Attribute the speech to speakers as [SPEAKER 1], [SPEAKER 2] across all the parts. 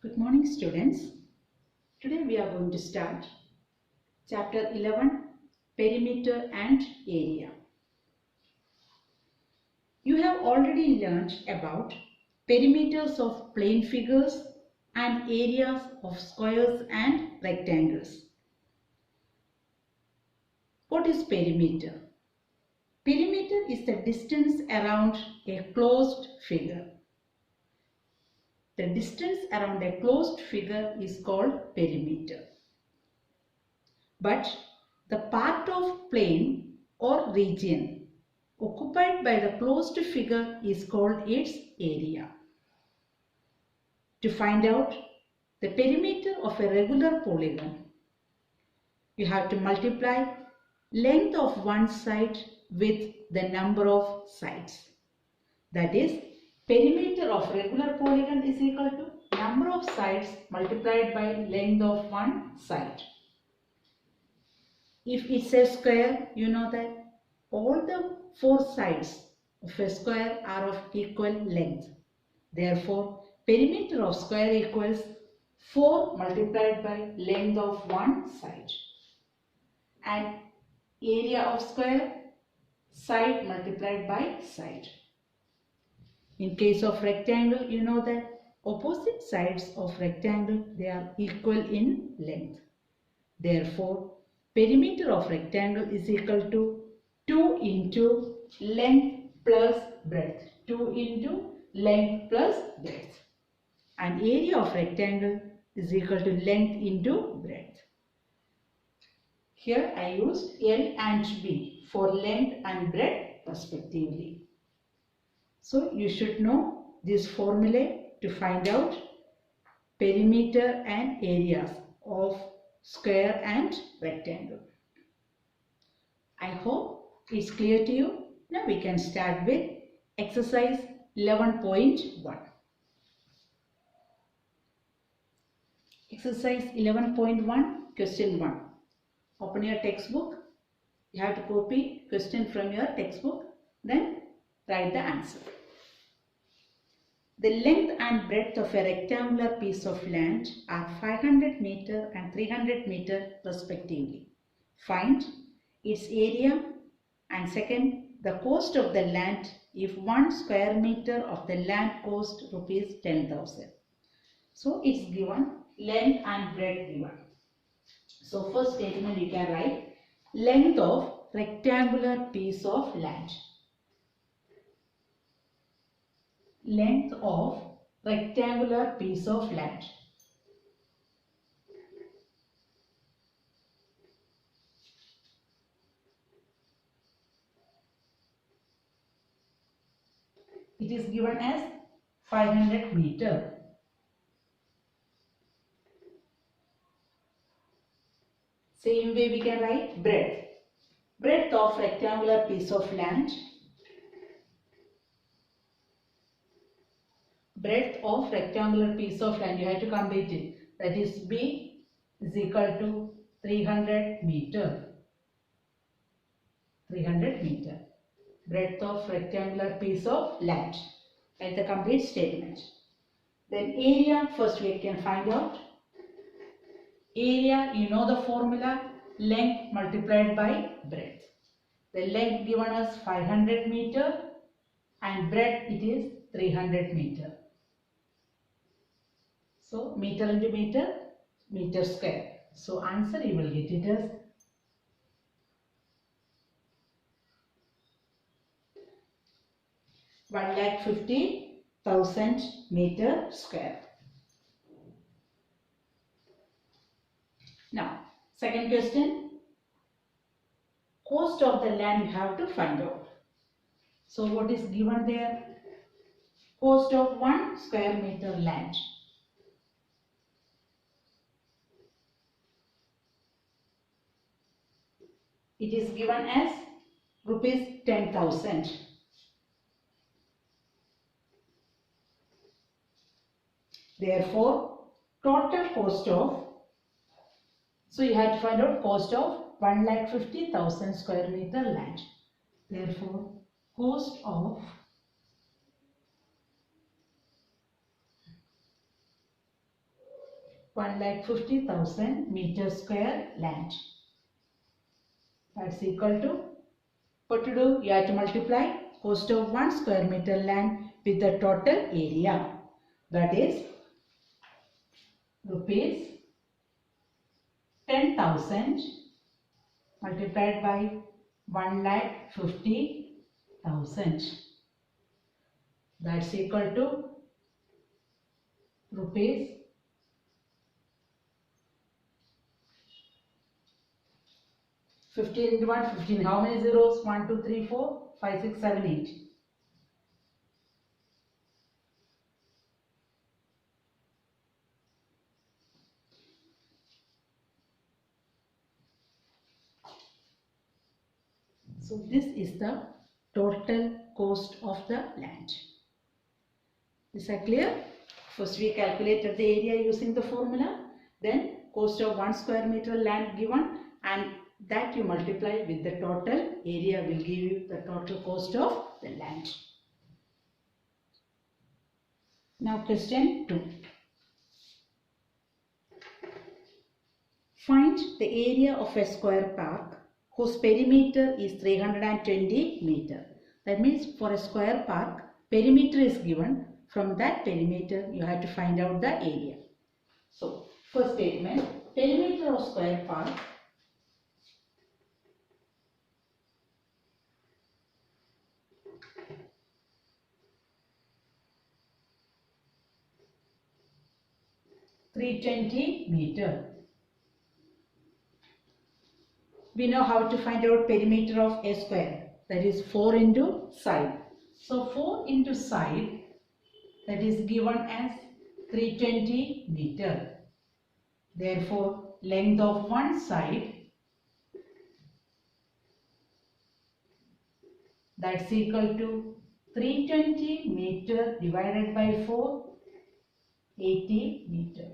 [SPEAKER 1] Good morning, students. Today we are going to start Chapter 11, Perimeter and Area. You have already learned about perimeters of plane figures and areas of squares and rectangles. What is perimeter? Perimeter is the distance around a closed figure. The distance around a closed figure is called perimeter. But the part of plane or region occupied by the closed figure is called its area. To find out the perimeter of a regular polygon, you have to multiply length of one side with the number of sides. That is, perimeter of regular polygon is equal to number of sides multiplied by length of one side. If it's a square, you know that all the four sides of a square are of equal length. Therefore, perimeter of square equals 4 multiplied by length of one side. And area of square, side multiplied by side. In case of rectangle, you know that opposite sides of rectangle, they are equal in length. Therefore, perimeter of rectangle is equal to 2 into length plus breadth. 2 into length plus breadth. And area of rectangle is equal to length into breadth. Here I used L and B for length and breadth respectively. So you should know this formula to find out perimeter and areas of square and rectangle. I hope it's clear to you. Now we can start with exercise 11.1. Exercise 11.1, question 1. Open your textbook. You have to copy question from your textbook. Then write the answer. The length and breadth of a rectangular piece of land are 500 meter and 300 meter respectively. Find its area and second, the cost of the land if 1 square meter of the land cost rupees 10,000. So it's given length and breadth given. So first statement you can write length of rectangular piece of land. Length of rectangular piece of land. It is given as 500 meter. Same way we can write breadth. Breadth of rectangular piece of land. Breadth of rectangular piece of land, you have to complete it. That is B is equal to 300 meter. 300 meter. Breadth of rectangular piece of land. Write the complete statement. Then area, first we can find out. Area, you know the formula, length multiplied by breadth. The length given as 500 meter and breadth it is 300 meter. So meter into meter, meter square. So answer you will get it as 1,50,000 meter square. Now, second question. Cost of the land you have to find out. So what is given there? Cost of 1 square meter land. It is given as rupees 10,000. Therefore, total cost of, so you have to find out cost of 1,50,000 square meter land. Therefore, cost of 1,50,000 meter square land. That's equal to, what to do? You have to multiply cost of 1 square meter land with the total area. That is rupees 10,000 multiplied by 1,50,000. That's equal to rupees 15 into 1, 15. How many zeros? 1, 2, 3, 4, 5, 6, 7, 8. So this is the total cost of the land. Is that clear? First we calculated the area using the formula. Then cost of 1 square meter land given, and that you multiply with the total area will give you the total cost of the land. Now question 2. Find the area of a square park whose perimeter is 320 meter. That means for a square park, perimeter is given. From that perimeter, you have to find out the area. So, first statement, perimeter of square park . 320 meter. We know how to find out perimeter of a square. That is 4 into side. So 4 into side, that is given as 320 meter. Therefore, length of one side, that's equal to 320 meter divided by 4, 80 meter.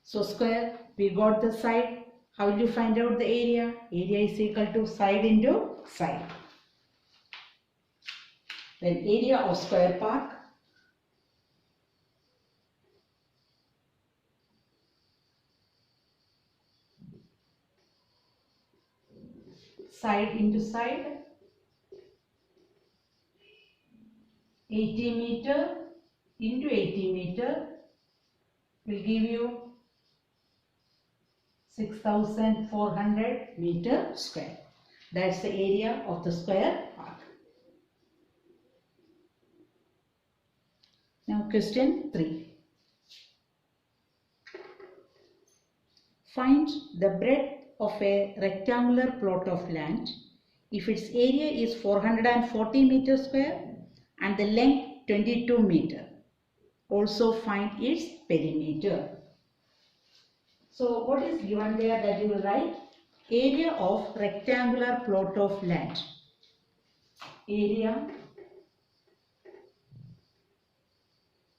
[SPEAKER 1] So square, we got the side. How will you find out the area? Area is equal to side into side. Then area of square park, side into side, 80 meter into 80 meter will give you 6,400 meter square. That's the area of the square park. Now question 3. Find the breadth of a rectangular plot of land if its area is 440 meter square and the length 22 meter. Also find its perimeter. So what is given there that you will write? Area of rectangular plot of land. Area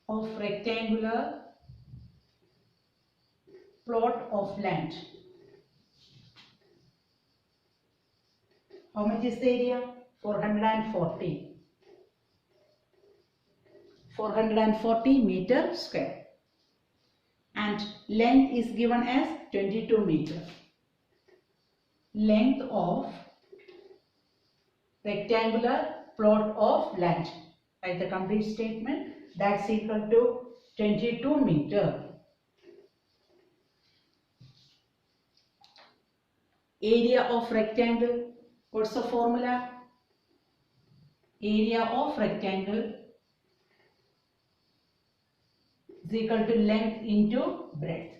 [SPEAKER 1] of rectangular plot of land. How much is the area? 440. 440 meter square. And length is given as 22 meter. Length of rectangular plot of land. Write the complete statement. That's equal to 22 meter. Area of rectangle. What's the formula? Area of rectangle is equal to length into breadth.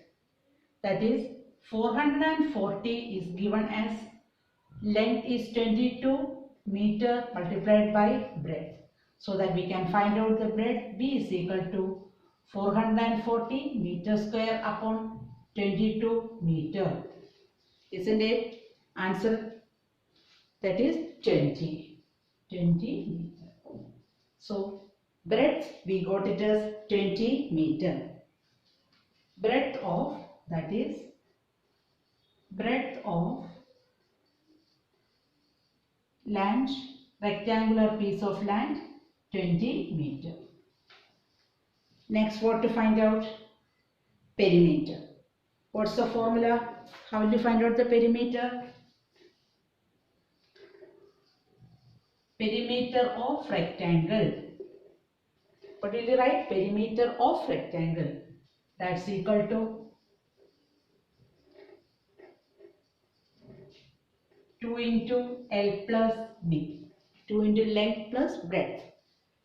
[SPEAKER 1] That is 440 is given as length is 22 meter multiplied by breadth. So that we can find out the breadth. B is equal to 440 meter square upon 22 meter. Isn't it? Answer, that is 20 meter. So breadth we got it as 20 meter. Breadth of, that is breadth of land, rectangular piece of land, 20 meter. Next, what to find out? perimeter. What's the formula? How will you find out the perimeter? Perimeter of rectangle. What will you write? Perimeter of rectangle. That's equal to 2 into L plus B. 2 into length plus breadth.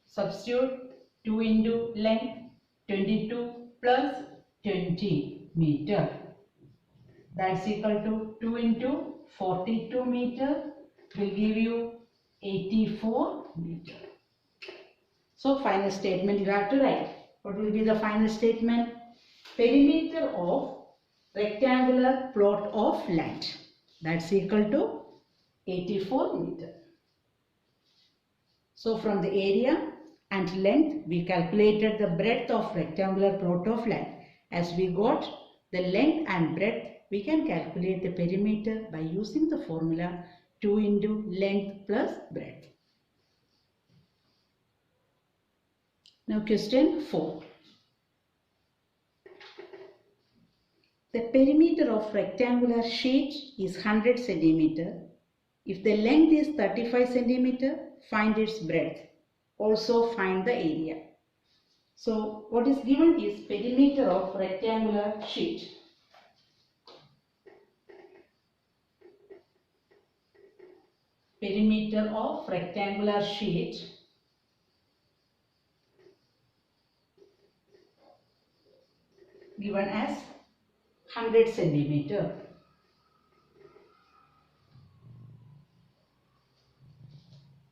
[SPEAKER 1] Substitute 2 into length, 22 plus 20 meter. That's equal to 2 into 42 meter will give you 84 meter. So final statement you have to write. What will be the final statement? Perimeter of rectangular plot of land. That's equal to 84 meter. So from the area and length we calculated the breadth of rectangular plot of land. As we got the length and breadth, we can calculate the perimeter by using the formula 2 into length plus breadth. Now question 4. The perimeter of rectangular sheet is 100 centimeter. If the length is 35 centimeter, find its breadth. Also find the area. So what is given is perimeter of rectangular sheet. Perimeter of rectangular sheet given as 100 centimeter.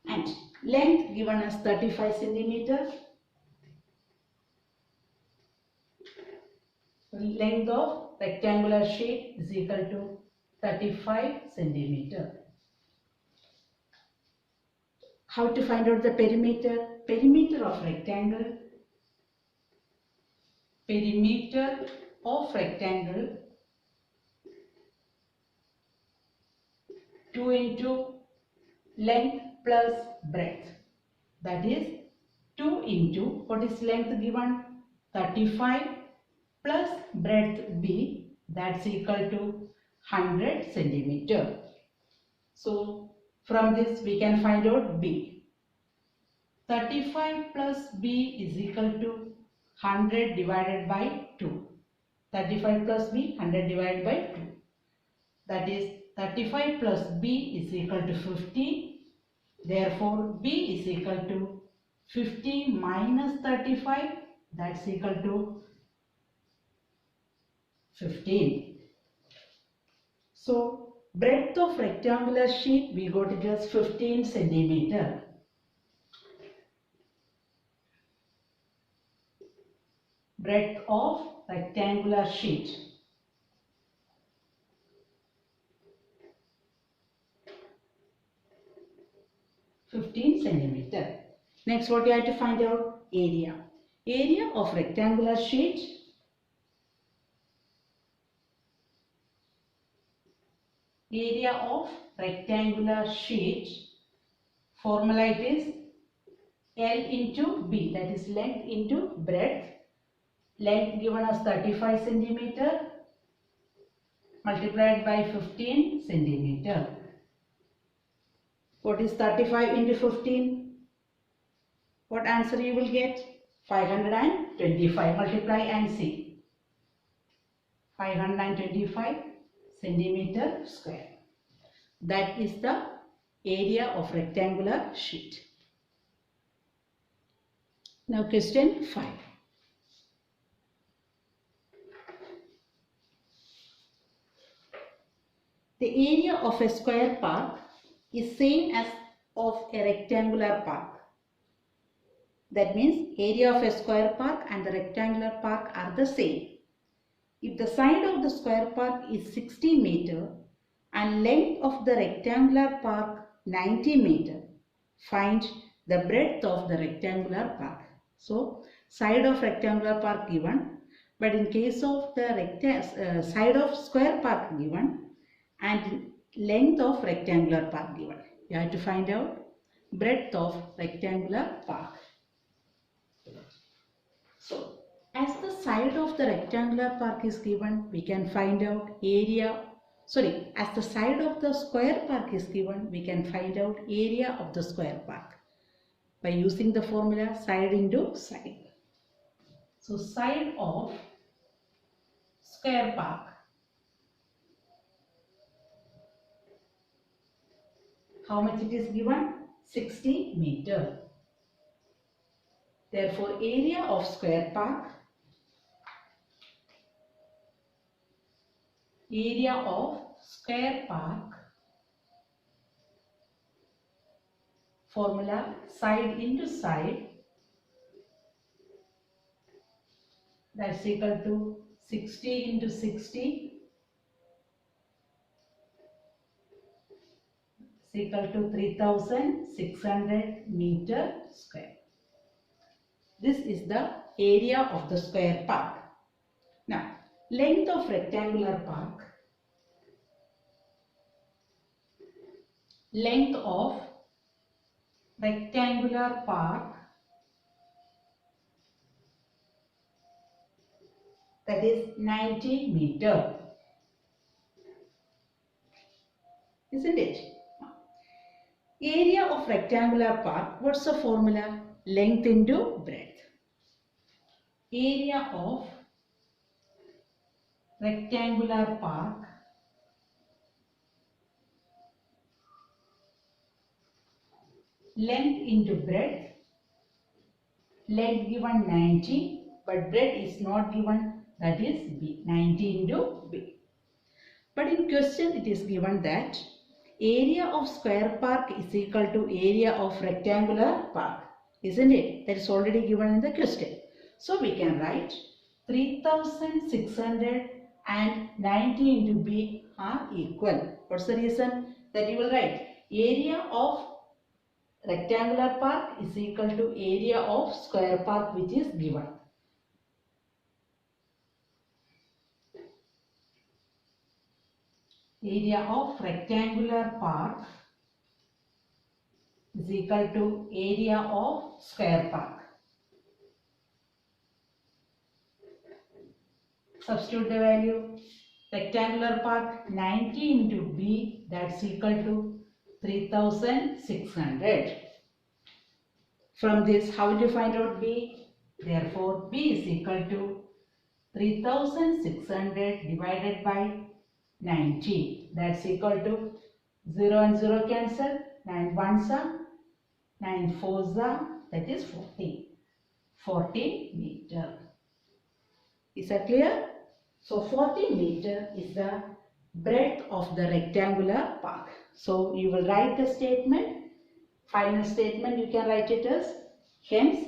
[SPEAKER 1] And length given as 35 centimeter. Length of rectangular sheet is equal to 35 centimeter. How to find out the perimeter? Perimeter of rectangle. Perimeter of rectangle 2 into length plus breadth. That is 2 into, what is length given? 35 plus breadth B, that's equal to 100 centimeter. So from this we can find out B. 35 plus B is equal to 100 divided by 2. 35 plus B, 100 divided by 2. That is 35 plus B is equal to 50. Therefore B is equal to 50 minus 35. That's equal to 15. So breadth of rectangular sheet we got it as 15 centimeter. Breadth of rectangular sheet. centimeter. Next what you have to find out? Area. Area of rectangular sheet. Area of rectangular sheet. Formula it is L into B, that is length into breadth. Length given as 35 centimeter multiplied by 15 centimeter. What is 35 into 15? What answer you will get? 525. Multiply and see. 525 centimeter square. That is the area of rectangular sheet. Now question 5. The area of a square park is same as of a rectangular park. That means area of a square park and the rectangular park are the same. If the side of the square park is 60 meter and length of the rectangular park 90 meter, find the breadth of the rectangular park. So side of rectangular park given, but in case of the side of square park given and length of rectangular park given, you have to find out breadth of rectangular park. So as the side side of the rectangular park is given, we can find out area. Sorry, as the side of the square park is given, we can find out area of the square park by using the formula side into side. So side of square park. How much it is given? 60 meter. Therefore, area of square park, formula side into side, that's equal to 60 into 60 is equal to 3600 meter square. This is the area of the square park. Now, length of rectangular park. Length of rectangular park, that is 90 meter. Isn't it? Area of rectangular park, what's the formula? Length into breadth. Area of rectangular park length into breadth. Length given 90, but breadth is not given, that is B. 90 into B. But in question it is given that area of square park is equal to area of rectangular park. Isn't it? That is already given in the question. So we can write 3600 and 90 into B are equal. What's the reason? That you will write area of rectangular park is equal to area of square park, which is given. Area of rectangular park is equal to area of square park. Substitute the value. Rectangular park 90 into B, that's equal to 3600. From this, how do you find out B? Therefore, B is equal to 3600 divided by 90. That's equal to 0 and 0 cancel. 9 ones are 9 fours are, that is 40. 40 meter. Is that clear? So 40 meter is the breadth of the rectangular park. So you will write the statement. Final statement you can write it as, hence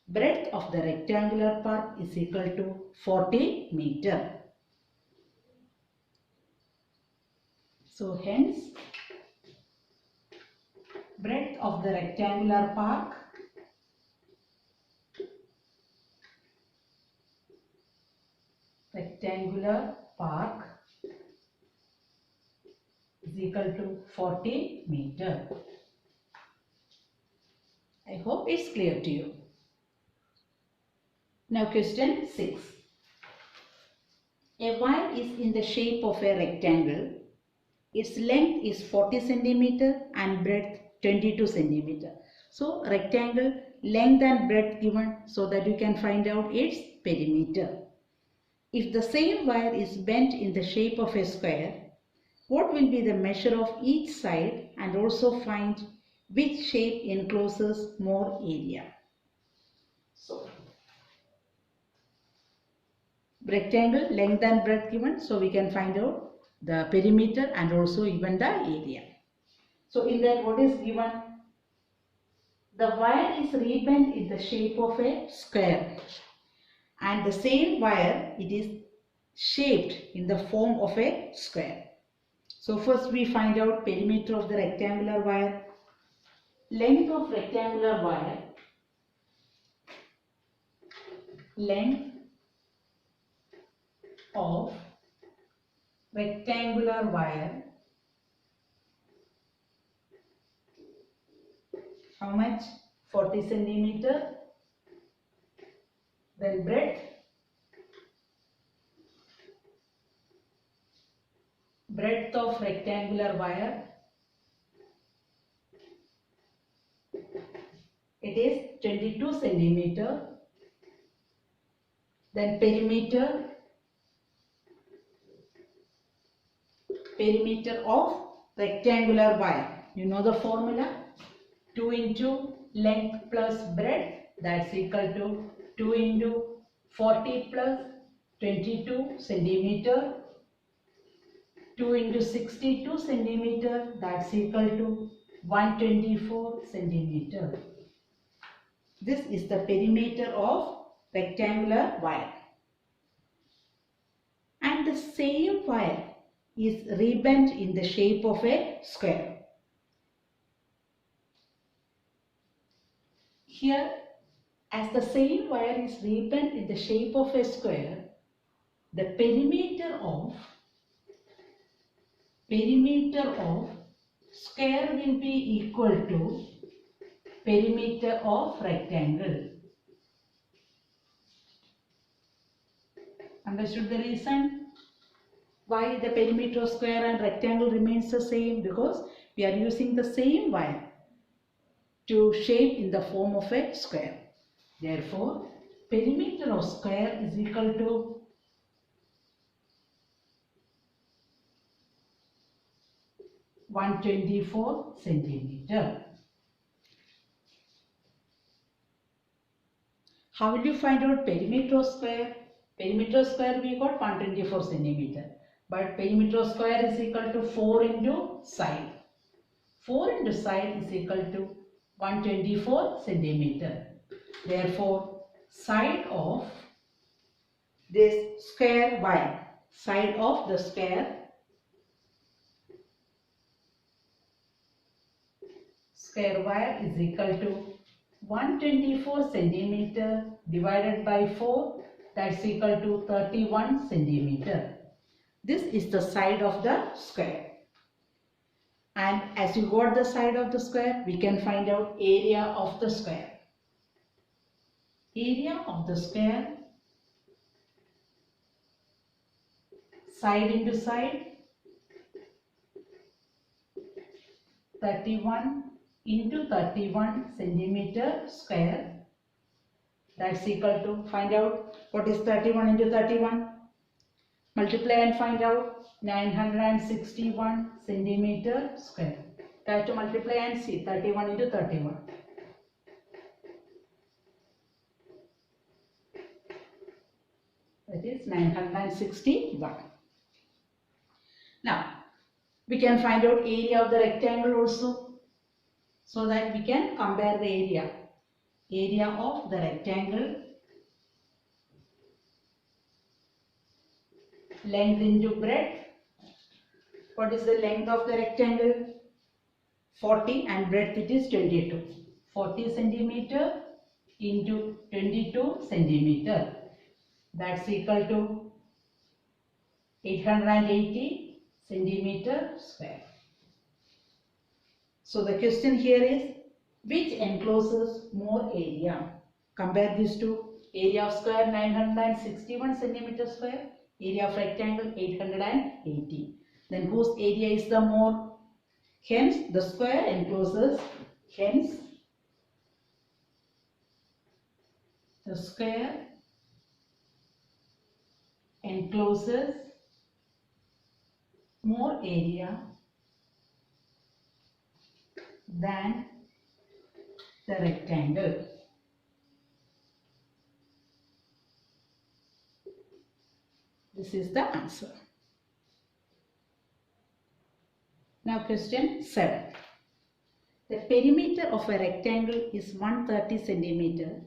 [SPEAKER 1] breadth of the rectangular park is equal to 40 meter. So hence breadth of the rectangular park is equal to 40 meter. I hope it's clear to you. Now question 6. A wire is in the shape of a rectangle. Its length is 40 centimeter and breadth 22 centimeter. So rectangle length and breadth given so that you can find out its perimeter. If the same wire is bent in the shape of a square, what will be the measure of each side, and also find which shape encloses more area. So rectangle length and breadth given, so we can find out the perimeter and also even the area. So in that, what is given? The wire is rebent in the shape of a square, and the same wire, it is shaped in the form of a square. So first we find out perimeter of the rectangular wire. Length of rectangular wire, length of rectangular wire, how much? 40 centimeter. Then breadth breadth of rectangular wire, it is 22 centimeter. Then perimeter of rectangular wire. You know the formula? 2 into length plus breadth, that's equal to 2 into 40 plus 22 centimeter. 2 into 62 centimeter, that's equal to 124 centimeter. This is the perimeter of rectangular wire. And the same wire is rebent in the shape of a square. Here, as the same wire is rebent in the shape of a square, the perimeter of square will be equal to perimeter of rectangle. Understood the reason why the perimeter of square and rectangle remains the same? Because we are using the same wire to shape in the form of a square. Therefore, perimeter of square is equal to 124 centimeter. How will you find out perimeter of square? Perimeter of square we got 124 centimeter. But perimeter of square is equal to 4 into side. 4 into side is equal to 124 centimeter. Therefore, side of this square wire, side of the square wire is equal to 124 centimeter divided by 4, that's equal to 31 centimeter. This is the side of the square. And as you got the side of the square, we can find out area of the square. Area of the square, side into side, 31 into 31 centimeter square, that's equal to, find out what is 31 into 31, multiply and find out 961 centimeter square. Try to multiply and see 31 into 31. That is 961. Now, we can find out area of the rectangle also, so that we can compare the area. Area of the rectangle, length into breadth. What is the length of the rectangle? 40 and breadth it is 22. 40 centimeter into 22 centimeter. That's equal to 880 centimeter square. So the question here is, which encloses more area? Compare these two. Area of square 961 centimeter square. Area of rectangle 880. Then whose area is the more? Hence the square encloses. Hence the square encloses more area than the rectangle. This is the answer. Now question 7. The perimeter of a rectangle is 130 centimeter.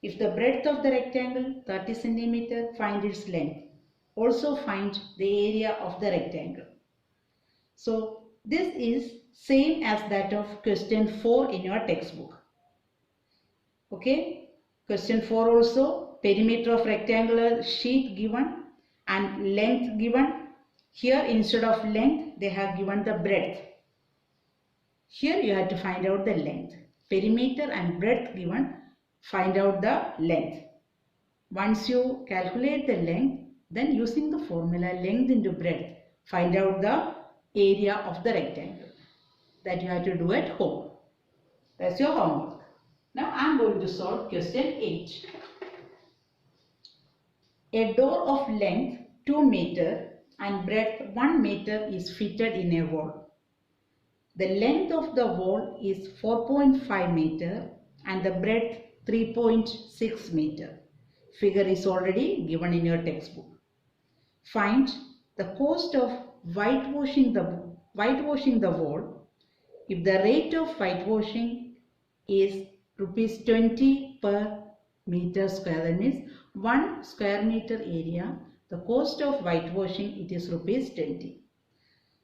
[SPEAKER 1] If the breadth of the rectangle 30 centimeter, find its length. Also find the area of the rectangle. So this is same as that of question 4 in your textbook. Okay. Question 4 also, perimeter of rectangular sheet given and length given. Here instead of length they have given the breadth. Here you have to find out the length. Perimeter and breadth given, find out the length. Once you calculate the length, then using the formula length into breadth, find out the area of the rectangle. That you have to do at home. That's your homework. Now I am going to solve question 8. A door of length 2 meter and breadth 1 meter is fitted in a wall. The length of the wall is 4.5 meter and the breadth 3.6 meter. Figure is already given in your textbook. Find the cost of whitewashing the wall. If the rate of whitewashing is rupees 20 per meter square, that means 1 square meter area, the cost of whitewashing it is rupees 20.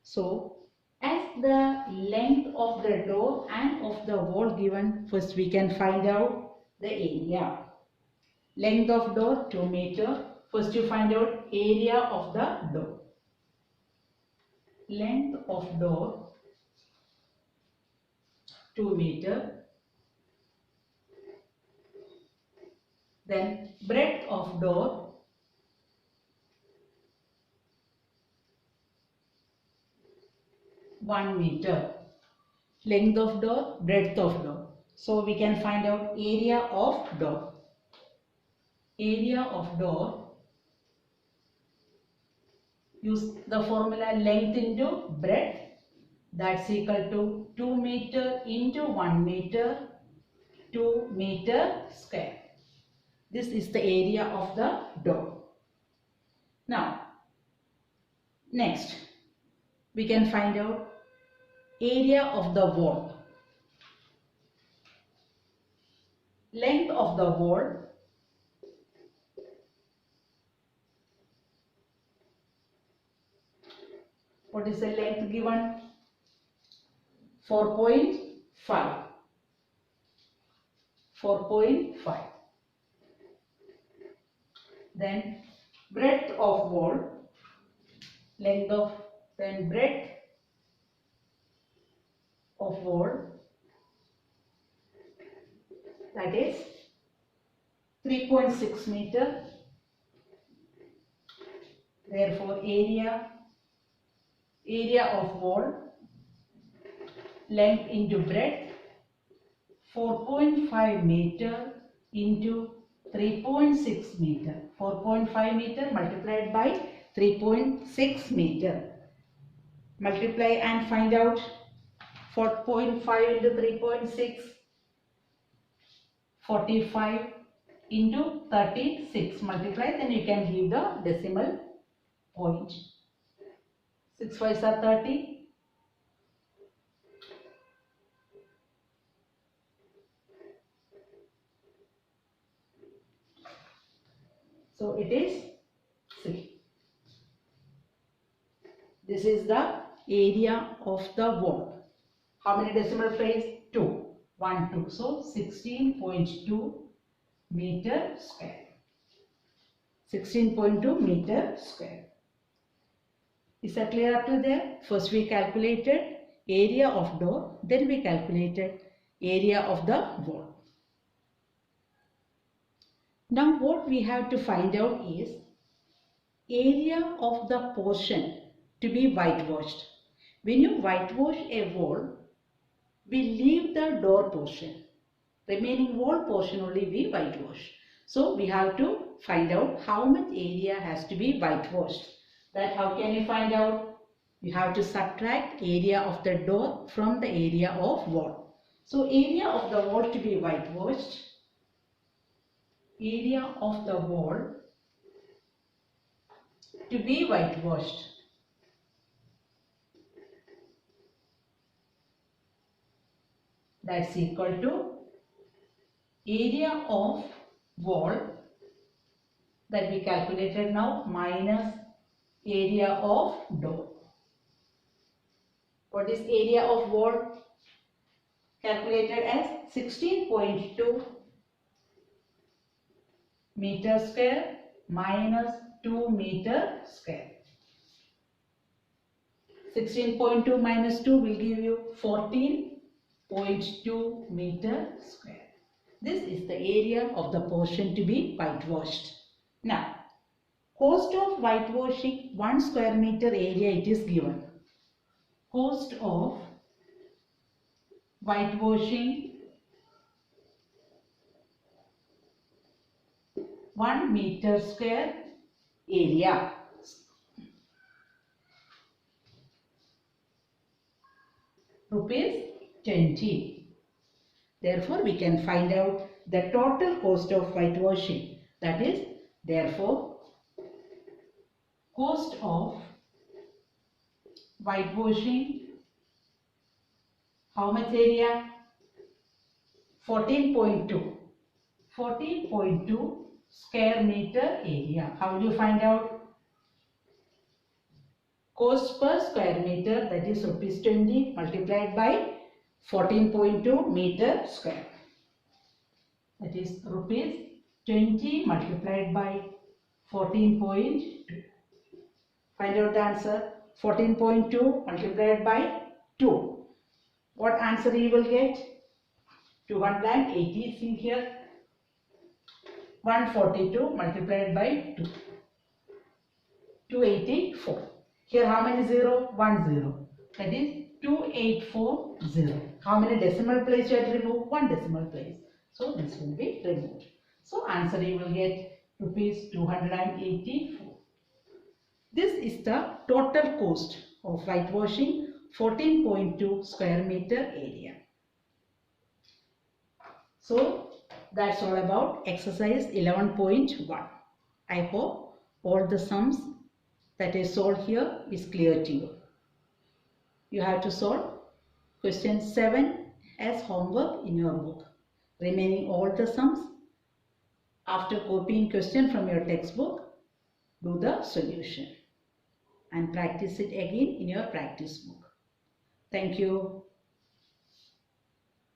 [SPEAKER 1] So as the length of the door and of the wall given, first we can find out the area. Length of door 2 meter. First you find out area of the door. Length of door 2 meter. Then breadth of door 1 meter. Length of door, breadth of door. So we can find out area of door. Area of door, use the formula length into breadth, that's equal to 2 meter into 1 meter, 2 meter square. This is the area of the door. Now, next we can find out area of the wall. Length of the wall what is the length given? 4.5. 4.5. Then breadth of wall, length of, then breadth of wall, that is 3.6 meter. Therefore area of wall, length into breadth, 4.5 meter into 3.6 meter. 4.5 meter multiplied by 3.6 meter. Multiply and find out 4.5 into 3.6. 45 into 36. Multiply, then you can give the decimal point. 6 5s are 30. So it is 3. This is the area of the wall. How many decimal places? 2. 1, 2. So 16.2 meter square. 16.2 meter square. Is that clear up to there? First we calculated area of door, then we calculated area of the wall. Now what we have to find out is area of the portion to be whitewashed. When you whitewash a wall, we leave the door portion. Remaining wall portion only we whitewash. So we have to find out how much area has to be whitewashed. That how can you find out? You have to subtract area of the door from the area of wall. So area of the wall to be whitewashed, area of the wall to be whitewashed, that's equal to area of wall that we calculated now minus area of door. What is area of wall? Calculated as 16.2 meter square minus 2 meter square. 16.2 minus 2 will give you 14.2 meter square. This is the area of the portion to be whitewashed. Now, cost of whitewashing 1 square meter area it is given. Cost of whitewashing 1 meter square area. Rupees 20. Therefore, we can find out the total cost of whitewashing. That is, therefore, cost of whitewashing, how much area? 14.2. 14.2 square meter area. How will you find out? Cost per square meter, that is rupees 20 multiplied by 14.2 meter square. That is rupees 20 multiplied by 14.2. Find out the answer. 14.2 multiplied by 2. What answer you will get? 280 is in here. 142 multiplied by 2. 284. Here how many 0? 1 0. That is 2840. How many decimal place you have to remove? 1 decimal place. So this will be removed. So answer you will get rupees 284. This is the total cost of whitewashing 14.2 square meter area. So that's all about exercise 11.1. I hope all the sums that is solved here is clear to you. You have to solve question 7 as homework in your book. Remaining all the sums, after copying question from your textbook, do the solution and practice it again in your practice book. Thank you.